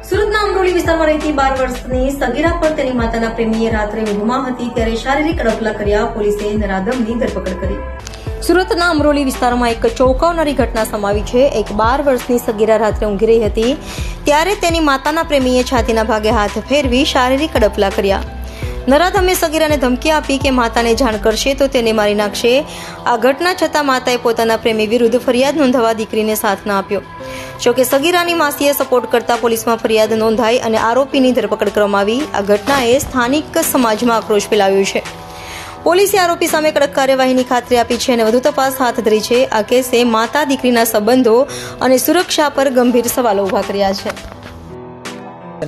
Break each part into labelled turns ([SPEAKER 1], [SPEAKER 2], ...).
[SPEAKER 1] સુરતના અમરોલી વિસ્તારમાં રહેતી 12 વર્ષની સગીરા પર તેની માતાના પ્રેમીએ રાત્રે ઊંઘમાં હતી ત્યારે શારીરિક અડપલા કર્યા. પોલીસે નરાધમની ધરપકડ કરી. સુરતના અમરોલી વિસ્તારમાં એક ચોંકાવનારી ઘટના સમાવી છે. એક 12 વર્ષની સગીરા રાત્રે ઊંઘી રહી હતી ત્યારે તેની માતાના પ્રેમીએ છાતીના ભાગે હાથ ફેરવી શારીરિક અડપલા કર્યા. નરાધમે સગીરાને ધમકી આપી કે માતાને જાણ કરશે તો તેને મારી નાખશે. આ ઘટના છતાં માતાએ પોતાના પ્રેમી વિરુદ્ધ ફરિયાદ નોંધાવવા દીકરીને સાથ ન આપ્યો. જોકે સગીરાની માસીએ સપોર્ટ કરતા પોલીસમાં ફરિયાદ નોંધાઈ અને આરોપીની ધરપકડ કરવામાં આવી. આ ઘટનાએ સ્થાનિક સમાજમાં આક્રોશ ફેલાવ્યો છે. પોલીસે આરોપી સામે કડક કાર્યવાહીની ખાતરી આપી છે અને વધુ તપાસ હાથ ધરી છે. આ કેસે માતા દીકરીના સંબંધો અને સુરક્ષા પર ગંભીર સવાલો ઉભા કર્યા છે.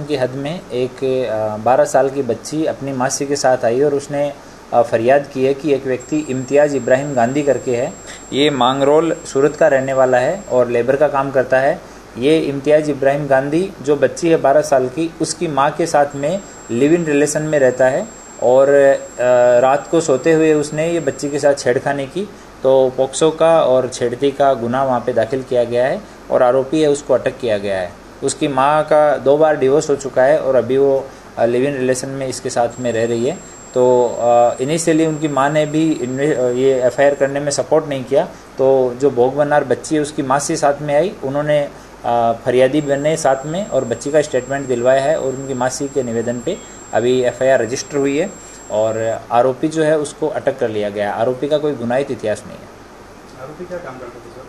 [SPEAKER 2] की हद में एक 12 साल की बच्ची अपनी मासी के साथ आई और उसने फरियाद की है कि एक व्यक्ति इम्तियाज़ इब्राहिम गांधी करके है, ये मांगरोल सूरत का रहने वाला है और लेबर का काम करता है. ये इम्तियाज़ इब्राहिम गांधी जो बच्ची है 12 साल की, उसकी माँ के साथ में लिव इन रिलेशन में रहता है और रात को सोते हुए उसने ये बच्ची के साथ छेड़खानी की तो पॉक्सो का और छेड़ती का गुनाह वहाँ पे दाखिल किया गया है और आरोपी है उसको अटक किया गया है. उसकी माँ का 2 बार डिवोर्स हो चुका है और अभी वो लिव इन रिलेशन में इसके साथ में रह रही है. तो इनिशियली उनकी माँ ने भी ये एफआईआर करने में सपोर्ट नहीं किया. तो जो भोग बननार बच्ची है उसकी माँ से साथ में आई, उन्होंने फरियादी बने साथ में और बच्ची का स्टेटमेंट दिलवाया है और उनकी मासी के निवेदन पे अभी एफआईआर रजिस्टर हुई है और आरोपी जो है उसको अटक कर लिया गया है. आरोपी का कोई गुनाहित इतिहास नहीं है.
[SPEAKER 3] आरोपी क्या काम करता था सर?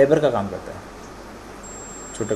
[SPEAKER 2] लेबर का काम करता है.